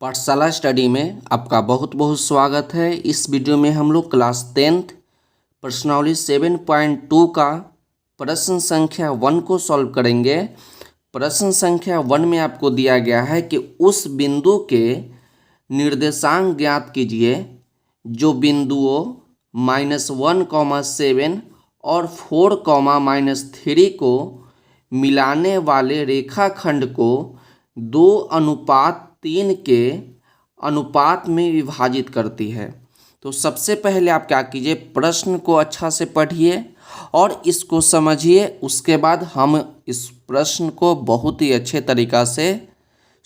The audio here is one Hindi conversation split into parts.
पाठशाला स्टडी में आपका बहुत बहुत स्वागत है। इस वीडियो में हम लोग क्लास 10th प्रश्नावली 7.2 का प्रश्न संख्या 1 को सॉल्व करेंगे। प्रश्न संख्या 1 में आपको दिया गया है कि उस बिंदु के निर्देशांक ज्ञात कीजिए जो बिंदुओं -1,7 और 4,-3 को मिलाने वाले रेखाखंड को 2:3 के अनुपात में विभाजित करती है। तो सबसे पहले आप क्या कीजिए, प्रश्न को अच्छा से पढ़िए और इसको समझिए। उसके बाद हम इस प्रश्न को बहुत ही अच्छे तरीक़ा से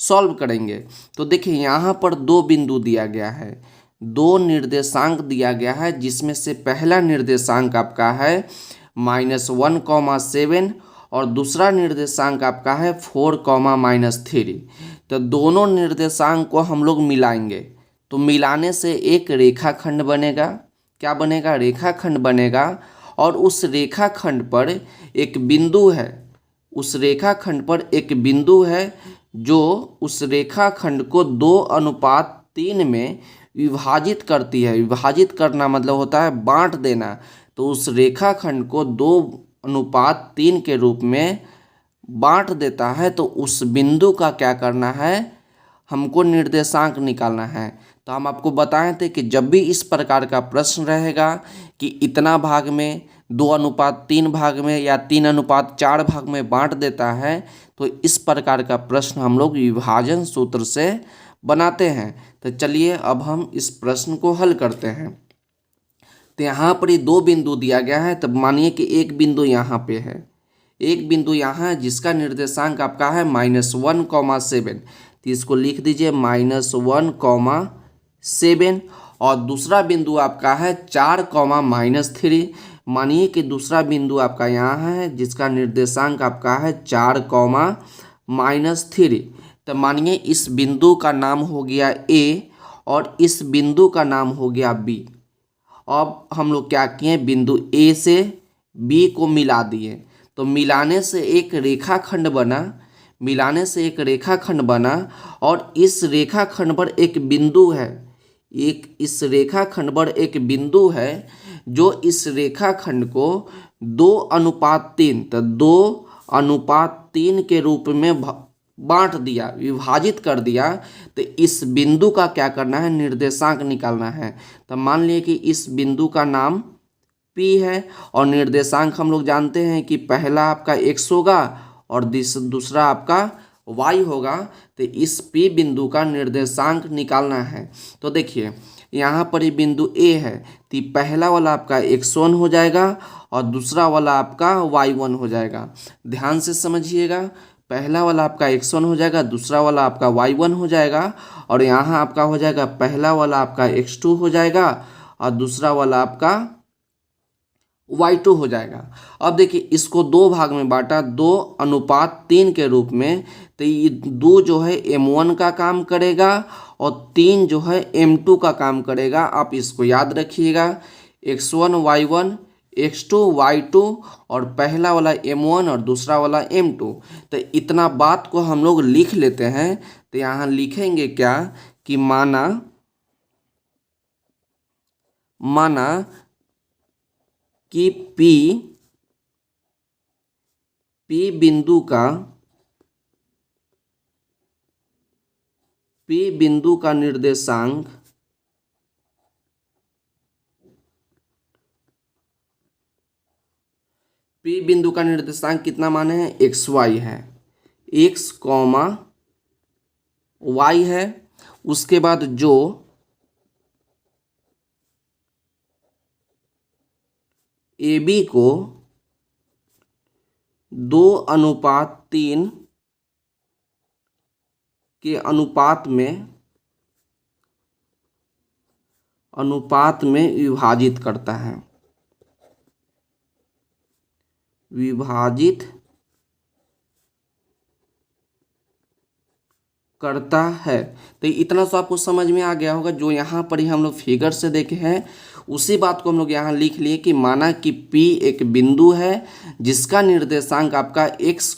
सॉल्व करेंगे। तो देखिए यहाँ पर दो बिंदु दिया गया है, दो निर्देशांक दिया गया है, जिसमें से पहला निर्देशांक आपका है -1,7 और दूसरा निर्देशांक आपका है 4,-3। तो दोनों निर्देशांक को हम लोग मिलाएंगे, तो मिलाने से एक रेखाखंड बनेगा। क्या बनेगा? रेखाखंड बनेगा। और उस रेखाखंड पर एक बिंदु है, उस रेखाखंड पर एक बिंदु है जो उस रेखाखंड को 2:3 में विभाजित करती है। विभाजित करना मतलब होता है बांट देना। तो उस रेखाखंड को 2:3 के रूप में बांट देता है। तो उस बिंदु का क्या करना है, हमको निर्देशांक निकालना है। तो हम आपको बताए थे कि जब भी इस प्रकार का प्रश्न रहेगा कि इतना भाग में 2:3 भाग में या 3:4 भाग में बांट देता है, तो इस प्रकार का प्रश्न हम लोग विभाजन सूत्र से बनाते हैं। तो चलिए अब हम इस प्रश्न को हल करते हैं। तो यहाँ पर ये दो बिंदु दिया गया है। तब मानिए कि एक बिंदु यहाँ पे है, एक बिंदु यहाँ है जिसका निर्देशांक आपका है -1,7। तो इसको लिख दीजिए -1,7। और दूसरा बिंदु आपका है 4,-3। मानिए कि दूसरा बिंदु आपका यहाँ है जिसका निर्देशांक आपका है 4,-3। तो मानिए इस बिंदु का नाम हो गया A और इस बिंदु का नाम हो गया B। अब हम लोग क्या किए, बिंदु A से B को मिला दिए। तो मिलाने से एक रेखाखंड बना, मिलाने से एक रेखाखंड बना। और इस रेखाखंड पर एक बिंदु है, एक इस रेखाखंड पर एक बिंदु है जो इस रेखाखंड को 2:3, तो 2:3 के रूप में बांट दिया, विभाजित कर दिया। तो इस बिंदु का क्या करना है, निर्देशांक निकालना है। तो मान लिए कि इस बिंदु का नाम P है और निर्देशांक हम लोग जानते हैं कि पहला आपका x होगा और दूसरा आपका y होगा। तो इस P बिंदु का निर्देशांक निकालना है। तो देखिए यहाँ पर ये बिंदु A है, तो पहला वाला आपका x1 हो जाएगा और दूसरा वाला आपका y1 हो जाएगा। ध्यान से समझिएगा, पहला वाला आपका x1 हो जाएगा, दूसरा वाला आपका y1 हो जाएगा। और यहाँ आपका हो जाएगा पहला वाला आपका x2 हो जाएगा और दूसरा वाला आपका y2 हो जाएगा। अब देखिए इसको दो भाग में बांटा 2:3 के रूप में। तो ये 2 जो है m1 का काम करेगा और 3 जो है m2 का काम करेगा। आप इसको याद रखिएगा, x1 y1, x2 y2 और पहला वाला m1 और दूसरा वाला m2। तो इतना बात को हम लोग लिख लेते हैं। तो यहाँ लिखेंगे क्या कि माना कि P बिंदु का निर्देशांक P बिंदु का निर्देशांक कितना माने हैं, xy है, x, y है। उसके बाद जो AB को 2:3 के अनुपात में विभाजित करता है, विभाजित करता है। तो इतना तो आपको समझ में आ गया होगा। जो यहाँ पर ही हम लोग फिगर से देखे हैं उसी बात को हम लोग यहाँ लिख लिए कि माना कि P एक बिंदु है जिसका निर्देशांक आपका x,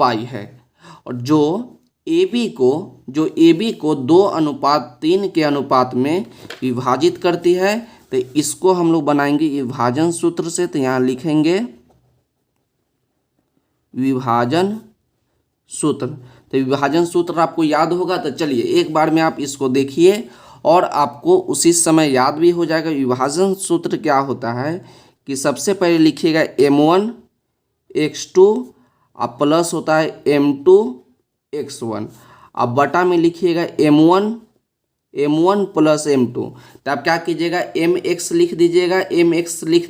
y है और जो ए बी को 2:3 के अनुपात में विभाजित करती है। तो इसको हम लोग बनाएंगे विभाजन सूत्र से। तो यहाँ लिखेंगे विभाजन सूत्र। तो विभाजन सूत्र आपको याद होगा। तो चलिए एक बार में आप इसको देखिए और आपको उसी समय याद भी हो जाएगा। विभाजन सूत्र क्या होता है कि सबसे पहले लिखिएगा m1x2 अब प्लस होता है m2x1। अब बटा में लिखिएगा m1 प्लस m2। तो आप क्या कीजिएगा mx लिख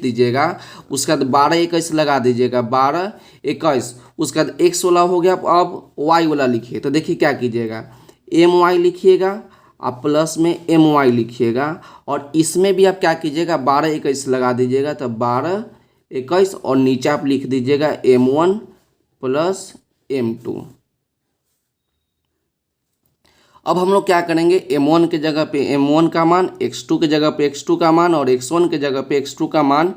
दीजिएगा उसके बाद 12 लगा दीजिएगा 12 21। उसके बाद x वाला हो गया। अब y वाला लिखिए। तो देखिए क्या कीजिएगा my लिखिएगा आप प्लस में my लिखिएगा और इसमें भी आप क्या कीजिएगा 12 21 लगा दीजिएगा। तो 12 21 और नीचे आप लिख दीजिएगा m1 प्लस m2। अब हम लोग क्या करेंगे m1 के जगह पे m1 का मान, x2 के जगह पे x2 का मान और x1 के जगह पे x2 का मान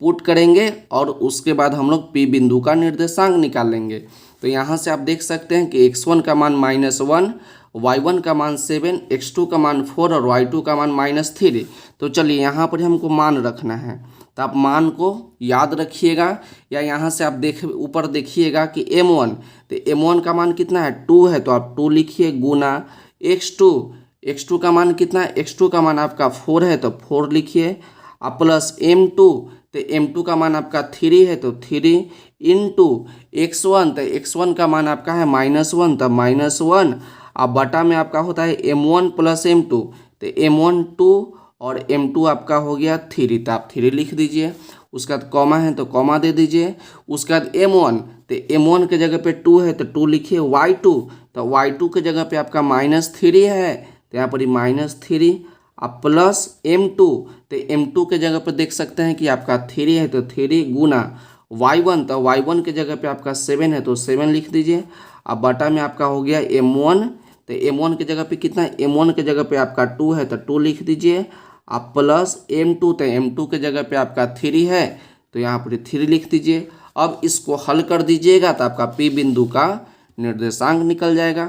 पुट करेंगे और उसके बाद हम लोग P बिंदु का निर्देशांक निकाल लेंगे। तो यहाँ से आप देख सकते हैं कि x1 का मान -1, y1 का मान 7, x2 का मान 4 और y2 का मान -3। तो चलिए यहाँ पर हमको मान रखना है। तो आप मान को याद रखिएगा या यहाँ से आप ऊपर देखिएगा कि m1। तो m1 का मान कितना है 2 है। तो आप 2 लिखिए गुना x2 का मान कितना है x2 का मान आपका 4 है। तो 4 लिखिए आप प्लस m2। तो m2 का मान आपका 3 है। तो 3 इंटू x1। तो x1 का मान आपका है -1। तो -1 अब बटा में आपका होता है m1 प्लस m2। तो m1 2 और m2 आपका हो गया 3। तो आप 3 लिख दीजिए। उसके बाद कॉमा है तो कॉमा दे दीजिए। उसके बाद m1। तो m1 के जगह पे 2 है तो 2 लिखिए। y2। तो y2 के जगह पे आपका -3 है। तो यहाँ पर -3 अब प्लस m2। तो m2 के जगह पे देख सकते हैं कि आपका 3 है। तो 3 गुना y1। तो y1 के जगह पे आपका 7 है। तो 7 लिख दीजिए। अब बटा में आपका हो गया m1। तो m1 के जगह पे कितना है m1 के जगह पे आपका 2 है। तो 2 लिख दीजिए। आप प्लस m2। तो m2 के जगह पे आपका 3 है। तो यहाँ पर 3 लिख दीजिए। अब इसको हल कर दीजिएगा तो आपका P बिंदु का निर्देशांक निकल जाएगा।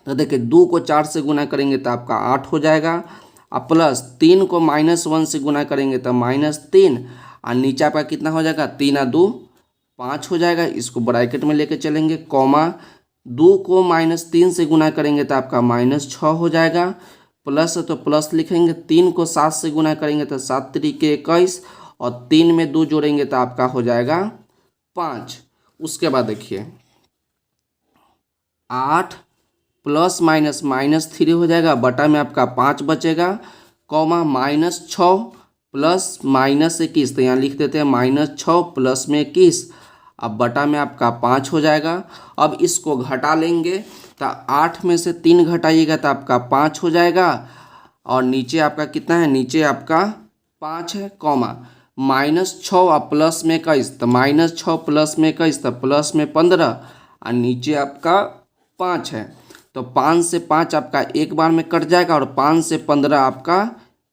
तो देखिए 2 को 4 से गुना करेंगे तो आपका 8 हो जाएगा। अब प्लस 3 को -1 से गुना करेंगे तो -3 और नीचे आपका कितना हो जाएगा 3 2 5 हो जाएगा। इसको ब्रैकेट में लेके चलेंगे कॉमा 2 को -3 से गुना करेंगे तो आपका -6 हो जाएगा। प्लस तो प्लस लिखेंगे 3 को 7 से गुना करेंगे तो 7 3 21 और 3 में 2 जोड़ेंगे तो आपका हो जाएगा 5। उसके बाद देखिए 8 प्लस माइनस -3 हो जाएगा। बटा में आपका 5 बचेगा कॉमा -6 प्लस -21। तो यहाँ लिख देते हैं -6 प्लस में 21। अब बटा में आपका 5 हो जाएगा। अब इसको घटा लेंगे तो 8 में से 3 घटाइएगा तो आपका 5 हो जाएगा और नीचे आपका कितना है नीचे आपका 5 है कॉमा -6 और प्लस में 21। तो -6 प्लस में 21 तो प्लस में 15 और नीचे आपका 5 है। तो 5 से 5 आपका एक बार में कट जाएगा और 5 से 15 आपका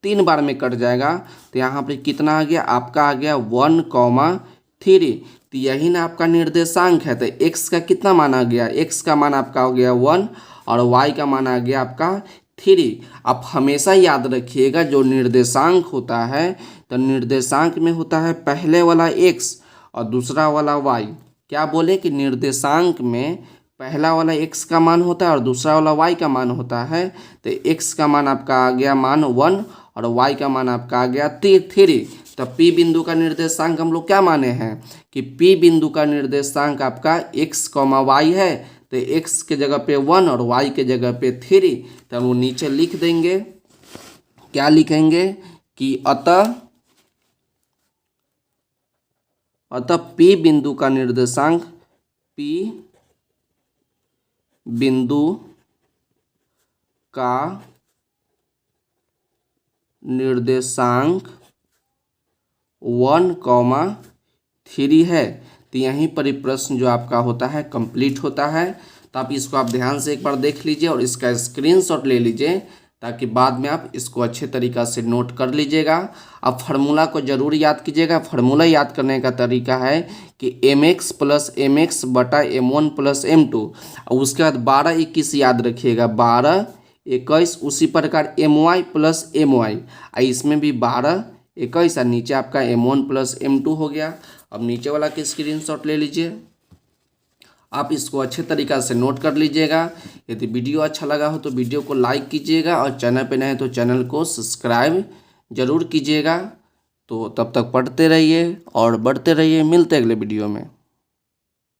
3 बार में कट जाएगा। तो यहाँ पर कितना आ गया आपका आ गया 1,3। तो यही ना आपका निर्देशांक है। तो x का कितना मान आ गया x का मान आपका हो गया 1 और y का मान आ गया आपका 3। आप हमेशा याद रखिएगा जो निर्देशांक होता है तो निर्देशांक में होता है पहले वाला x और दूसरा वाला y। क्या बोले कि निर्देशांक में पहला वाला x का मान होता है और दूसरा वाला y का मान होता है। तो x का मान आपका आ गया मान 1 और y का मान आपका आ गया 3। तो P बिंदु का निर्देशांक हम लोग क्या माने हैं कि P बिंदु का निर्देशांक आपका x, y है। तो x के जगह पे 1 और y के जगह पे 3। तो हम नीचे लिख देंगे क्या लिखेंगे कि अतः P बिंदु का निर्देशांक P बिंदु का निर्देशांक 1,3 है। तो यहीं पर प्रश्न जो आपका होता है कंप्लीट होता है। तो आप इसको आप ध्यान से एक बार देख लीजिए और इसका स्क्रीनशॉट ले लीजिए ताकि बाद में आप इसको अच्छे तरीक़ा से नोट कर लीजिएगा। अब फार्मूला को ज़रूर याद कीजिएगा। फार्मूला याद करने का तरीका है कि mx प्लस mx बटा m1 प्लस m2, और उसके बाद 12 21 याद रखिएगा, 12 21। उसी प्रकार my प्लस my, इसमें भी 12 21 और नीचे आपका m1 प्लस m2 हो गया। अब नीचे वाला की स्क्रीनशॉट ले लीजिए, आप इसको अच्छे तरीक़ा से नोट कर लीजिएगा। यदि वीडियो अच्छा लगा हो तो वीडियो को लाइक कीजिएगा और चैनल पे नए हैं तो चैनल को सब्सक्राइब जरूर कीजिएगा। तो तब तक पढ़ते रहिए और बढ़ते रहिए, मिलते अगले वीडियो में।